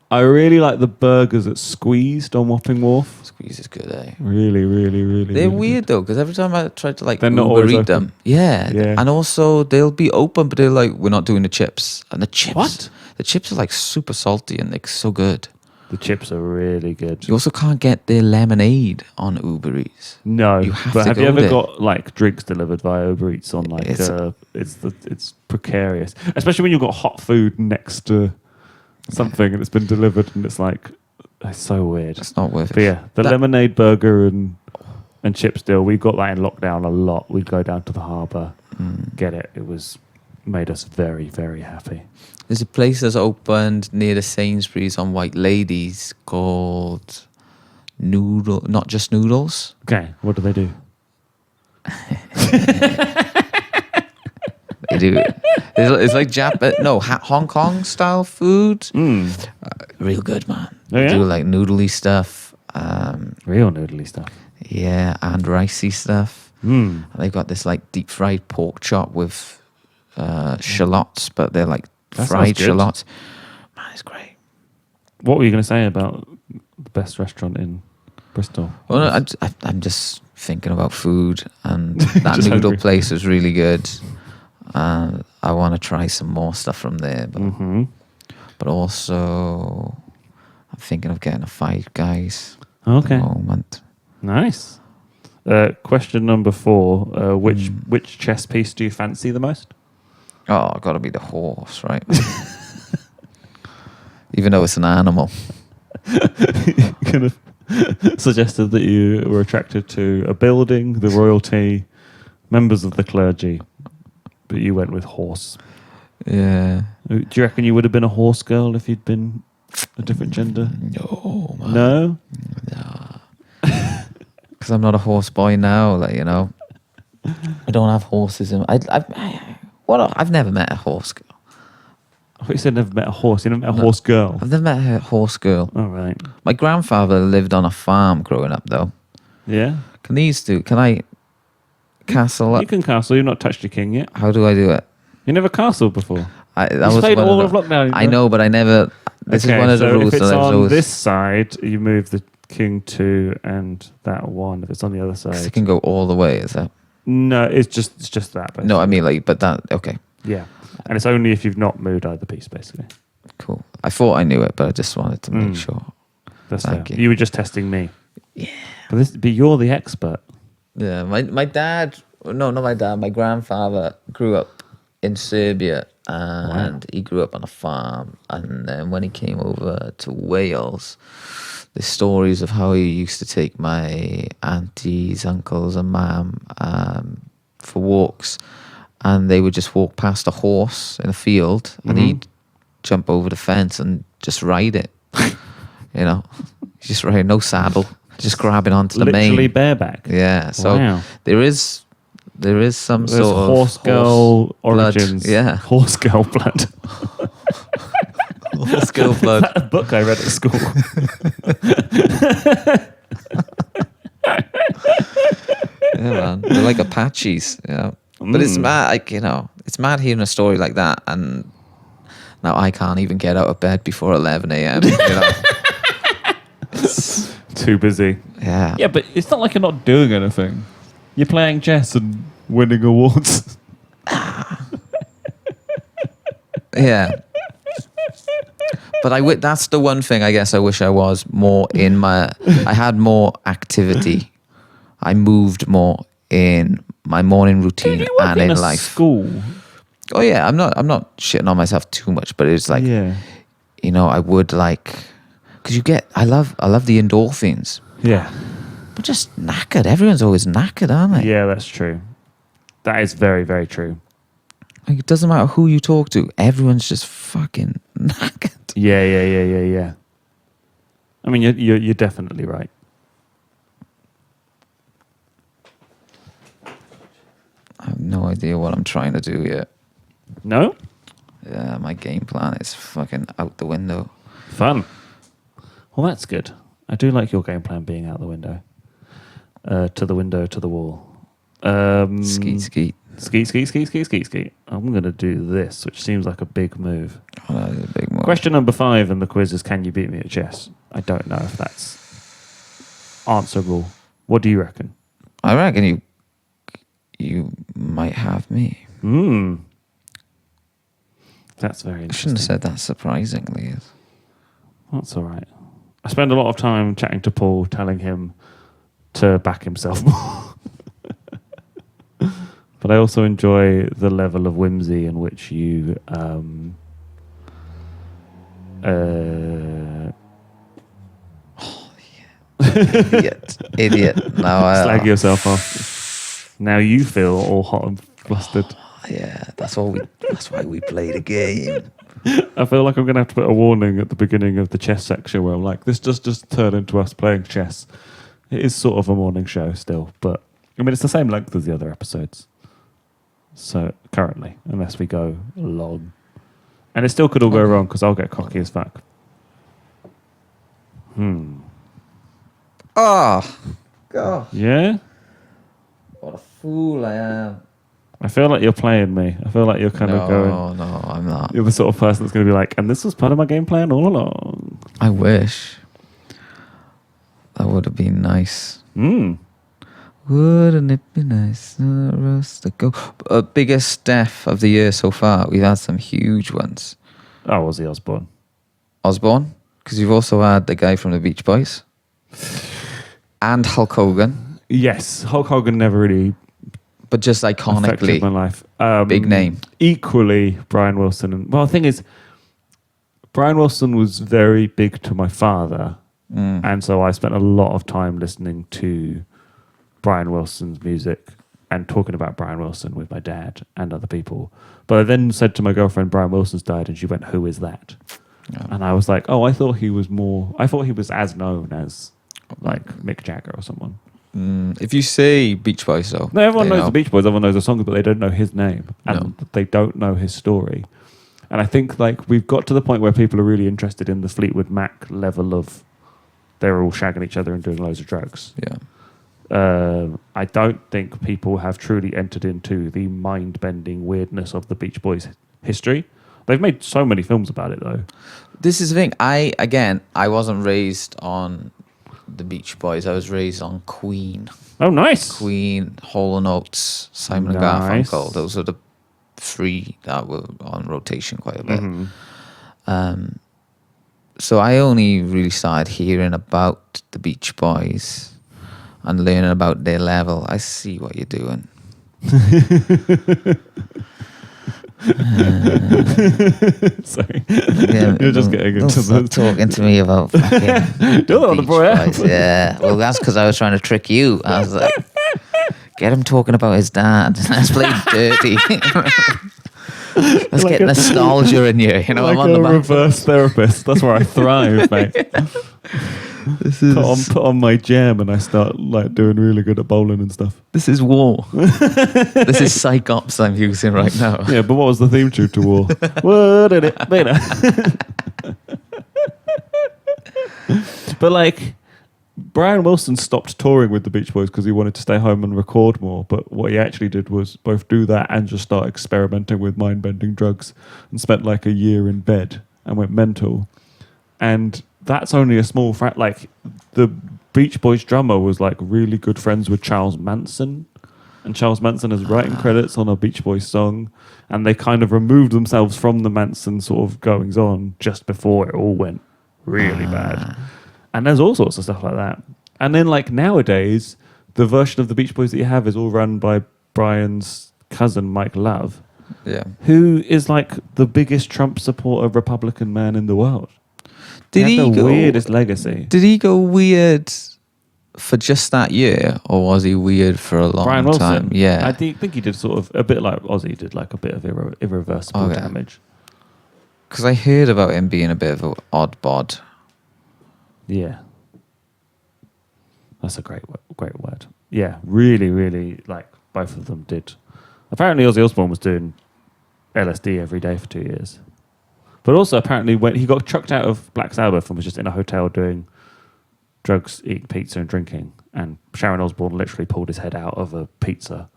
I really like the burgers at Squeezed on Wapping Wharf. Squeeze is good, eh? Really, really, really. They're really weird though, because every time I try to like They're not Uber always eat open. them, yeah, and also they'll be open, but they're like, we're not doing the chips, and the chips, What? The chips are like super salty and like so good. The chips are really good. You also can't get their lemonade on Uber Eats. No, You have but to have go you ever there. got like drinks delivered via Uber Eats on like it's precarious, especially when you've got hot food next to something and it's been delivered and it's like it's so weird. It's not worth it. But yeah, the lemonade burger and chips deal, we got that in lockdown a lot. We'd go down to the harbour, get it. It was made us very, very happy. There's a place that's opened near the Sainsbury's on White Ladies called Not Just Noodles. Okay, what do they do? They do. It's like Hong Kong style food. Real good, man. Oh, yeah? They do like noodly stuff. Real noodly stuff. Yeah, and ricey stuff. And they've got this like deep fried pork chop with shallots, but they're like fried shallots. Man, it's great. What were you going to say about the best restaurant in Bristol? Well, no, I'm just thinking about food, and that noodle place is really good. I want to try some more stuff from there, but also I'm thinking of getting a Five Guys. Okay, At the moment. Nice. Question number 4: which chess piece do you fancy the most? Oh, got to be the horse, right? Even though it's an animal. Kind of suggested that you were attracted to a building, the royalty, members of the clergy, but you went with horse. Yeah. Do you reckon you would have been a horse girl if you'd been a different gender? No, man. No? Because I'm not a horse boy now, like, you know. I don't have horses in... I've never met a horse girl. I thought you said never met a horse. You never met a horse girl? I've never met a horse girl. All right. My grandfather lived on a farm growing up, though. Yeah? Can I castle up? You can castle. You've not touched your king yet. How do I do it? You never castled before. You played all of lockdown. I know, but I never... This is one of the rules. If it's that I've on always, this side, you move the king 2 and that 1. If it's on the other side... it can go all the way, is that? No, it's just that. Basically. No, I mean, like, but that... Okay. Yeah. And it's only if you've not moved either piece, basically. Cool. I thought I knew it, but I just wanted to make sure. That's Thank fair. you. You were just testing me. Yeah. But you're the expert. Yeah, my dad... No, not my dad. My grandfather grew up in Serbia, and he grew up on a farm. And then when he came over to Wales, the stories of how he used to take my aunties, uncles, and mum for walks, and they would just walk past a horse in a field, and he'd jump over the fence and just ride it. You know, just ride, no saddle, just grabbing onto the mane. Literally bareback. Yeah, so there is some There's sort of horse girl blood. origins. Yeah. Horse girl blood. Horse girl blood. That's a book I read at school. Yeah, man. They're like Apaches, yeah. But it's mad, like, you know, it's mad hearing a story like that, and now I can't even get out of bed before 11 a.m. You know? It's too busy. Yeah. Yeah, but it's not like you're not doing anything. You're playing chess and winning awards. Yeah. But that's the one thing I guess I wish I was more in I had more activity. I moved more in my morning routine and in life. School. Oh yeah, I'm not shitting on myself too much, but it's like, you know, I would like, because I love the endorphins. Yeah. But just knackered. Everyone's always knackered, aren't they? Yeah, that's true. That is very, very true. Like, it doesn't matter who you talk to. Everyone's just fucking knackered. Yeah. I mean, you're definitely right. I have no idea what I'm trying to do yet. No? Yeah, my game plan is fucking out the window. Fun. Well, that's good. I do like your game plan being out the window. to the window, to the wall. Skeet, skeet. Skeet, skeet, skeet, skeet, skeet, skeet. I'm going to do this, which seems like a big move. Oh, that is a big move. Question number 5 in the quiz is, can you beat me at chess? I don't know if that's answerable. What do you reckon? I reckon you might have me. That's very I interesting. shouldn't have said that surprisingly. That's all right. I spend a lot of time chatting to Paul, telling him to back himself more. But I also enjoy the level of whimsy in which you Idiot. Now slag yourself off. Now you feel all hot and flustered. Yeah, that's why we play the game. I feel like I'm going to have to put a warning at the beginning of the chess section where I'm like, this just turned into us playing chess. It is sort of a morning show still, but I mean, it's the same length as the other episodes. So currently, unless we go long. And it still could all go wrong because I'll get cocky as fuck. Oh, God. Yeah? What a fool I am. I feel like you're playing me. I feel like you're kind of going... No, I'm not. You're the sort of person that's going to be like, and this was part of my game plan all along. I wish. That would have been nice. Wouldn't it be nice for us to go? Biggest death of the year so far. We've had some huge ones. Oh, Ozzy Osbourne. Osbourne, because you've also had the guy from the Beach Boys. And Hulk Hogan. Yes, Hulk Hogan never really... But just iconically, affected my life. Big name. Equally, Brian Wilson. Well, the thing is, Brian Wilson was very big to my father. And so I spent a lot of time listening to Brian Wilson's music and talking about Brian Wilson with my dad and other people. But I then said to my girlfriend, Brian Wilson's died, and she went, who is that? Yeah. And I was like, I thought he was as known as like Mick Jagger or someone. If you say Beach Boys, though. No, everyone knows the Beach Boys, everyone knows the songs, but they don't know his name. And they don't know his story. And I think like we've got to the point where people are really interested in the Fleetwood Mac level of they're all shagging each other and doing loads of drugs. Yeah. I don't think people have truly entered into the mind-bending weirdness of the Beach Boys history. They've made so many films about it, though. This is the thing. I wasn't raised on the Beach Boys. I was raised on Queen. Oh, nice. Queen, Hall & Oates, Simon and Garfunkel. Those are the 3 that were on rotation quite a bit. So I only really started hearing about the Beach Boys and learning about their level. I see what you're doing. Sorry. You're just getting into the... talking to me about fucking the Boys. Yeah. Well, that's because I was trying to trick you. I was like, get him talking about his dad. Let's play dirty. Let's get nostalgia in you. You know, like I'm on the reverse therapist. That's where I thrive, mate. This is put on my jam and I start like doing really good at bowling and stuff. This is War. This is Psych Ops I'm using right now. Yeah, but what was the theme tune to War? What did it be? But like, Brian Wilson stopped touring with the Beach Boys because he wanted to stay home and record more. But what he actually did was both do that and just start experimenting with mind-bending drugs and spent like a year in bed and went mental. And that's only a small like the Beach Boys drummer was like really good friends with Charles Manson, and Charles Manson is writing credits on a Beach Boys song, and they kind of removed themselves from the Manson sort of goings on just before it all went really bad. And there's all sorts of stuff like that. And then like nowadays, the version of the Beach Boys that you have is all run by Brian's cousin Mike Love, who is like the biggest Trump supporter Republican man in the world. Did he the go weirdest legacy? Did he go weird for just that year, or was he weird for a long Brian Wilson? time? Yeah, I think he did sort of a bit like Ozzy did, like a bit of irreversible damage. Because I heard about him being a bit of an odd bod. Yeah, that's a great word. Yeah, really, really, like both of them did. Apparently, Ozzy Osbourne was doing LSD every day for 2 years. But also, apparently, when he got chucked out of Black Sabbath and was just in a hotel doing drugs, eating pizza and drinking. And Sharon Osbourne literally pulled his head out of a pizza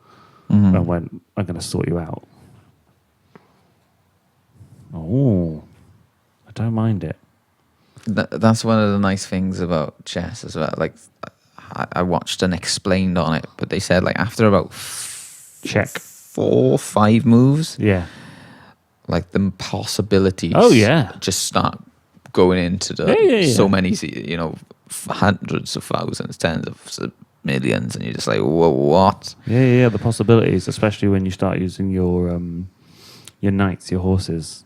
Mm-hmm. and went, I'm going to sort you out. Oh, I don't mind it. That's one of the nice things about chess as well. Like, I watched an explained on it, but they said like after about Check. 4 or 5 moves, Yeah. like the possibilities. Oh, yeah. Just start going into the so many, hundreds of thousands, tens of millions, and you're just like, whoa, what? Yeah. The possibilities, especially when you start using your knights, your horses.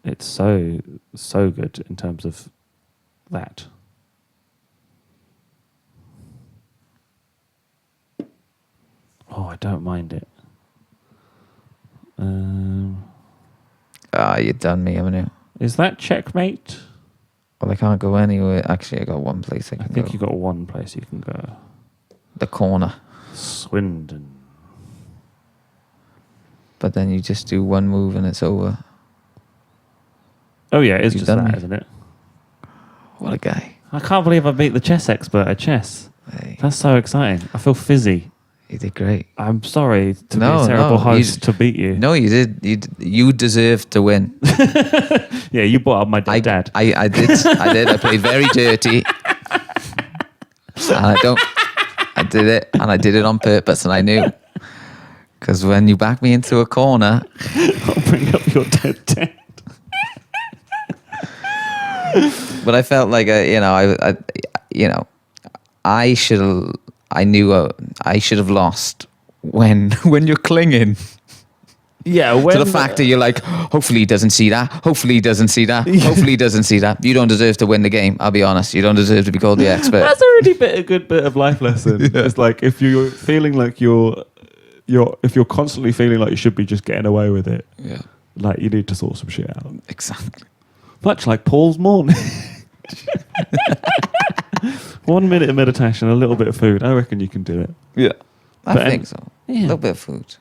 It's so good in terms of that. Oh, I don't mind it. You done me, haven't you? Is that checkmate? Well, I can't go anywhere. Actually, I got one place I can I think go. you got one place you can go. The corner. Swindon. But then you just do one move and it's over. Oh yeah, it's You just done that, me. isn't it? What a guy. I can't believe I beat the chess expert at chess. Hey, That's so exciting. I feel fizzy. you did great. I'm sorry to be No, a terrible no, host to beat you. No, you did. You deserved to win. Yeah, you brought up my dad. I did. I played very dirty. And I did it, and I did it on purpose, and I knew. Because when you back me into a corner, I'll bring up your dead dad. but I felt like I should have. I knew I should have lost when you're clinging Yeah, to the fact that you're like, hopefully he doesn't see that. Hopefully he doesn't see that. Hopefully he doesn't see that. You don't deserve to win the game. I'll be honest. You don't deserve to be called the expert. That's a really good bit of life lesson. Yeah. It's like if you're feeling like if you're constantly feeling like you should be just getting away with it, Yeah, like you need to sort some shit out. exactly. Much like Paul's morning. 1 minute of meditation, a little bit of food. I reckon you can do it. Yeah, I But think so. yeah. A little bit of food.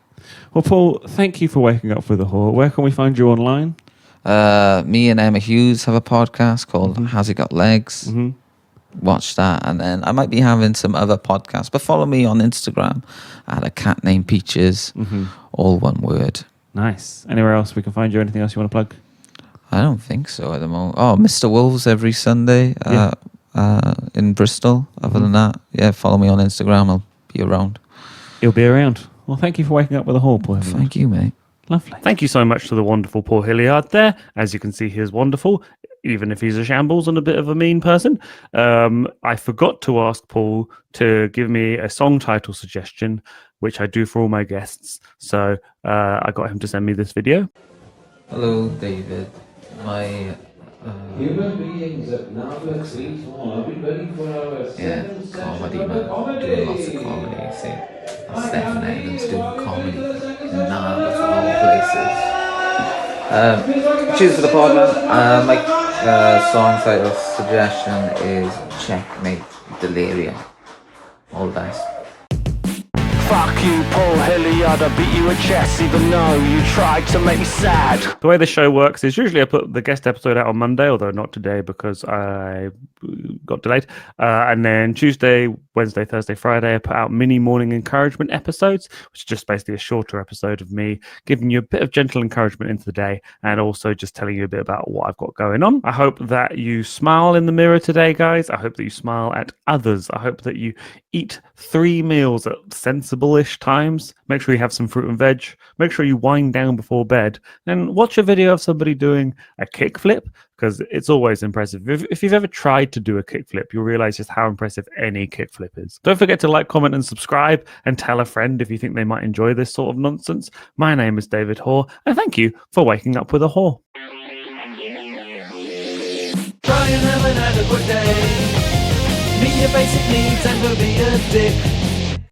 Well, Paul, thank you for waking up with a whore. Where can we find you online? Me and Emma Hughes have a podcast called Has It Got Legs? Mm-hmm. Watch that, and then I might be having some other podcasts. But follow me on Instagram at a cat named Peaches, all one word. Nice. Anywhere else we can find you? Anything else you want to plug? I don't think so at the moment. Oh, Mr. Wolves every Sunday in Bristol. Other than that, yeah, follow me on Instagram. I'll be around. You'll be around. Well, thank you for waking up with a whore, Paul. Thank you, mate. Lovely. Thank you so much to the wonderful Paul Hilleard there. As you can see, he is wonderful, even if he's a shambles and a bit of a mean person. I forgot to ask Paul to give me a song title suggestion, which I do for all my guests. So I got him to send me this video. Hello, David. My Human beings at Netflix each one. Are we ready for our second comedy, session man. of comedy? Doing lots of comedy, you see. Stephen Evans doing comedy in Narberth of all places. Cheers for the pod, man. My song title suggestion is Checkmate Delirium. All the best. Fuck you, Paul Hilleard, I beat you at chess even though you tried to make me sad. The way the show works is usually I put the guest episode out on Monday, although not today because I got delayed. And then Tuesday, Wednesday, Thursday, Friday, I put out mini morning encouragement episodes, which is just basically a shorter episode of me giving you a bit of gentle encouragement into the day and also just telling you a bit about what I've got going on. I hope that you smile in the mirror today, guys. I hope that you smile at others. I hope that you eat 3 meals at sensible-ish times. Make sure you have some fruit and veg. Make sure you wind down before bed. And watch a video of somebody doing a kickflip, because it's always impressive. If you've ever tried to do a kickflip, you'll realize just how impressive any kickflip is. Don't forget to like, comment, and subscribe, and tell a friend if you think they might enjoy this sort of nonsense. My name is David Hoare, and thank you for waking up with a whore. Try and have an adequate day. Meet your basic needs and go be a dick.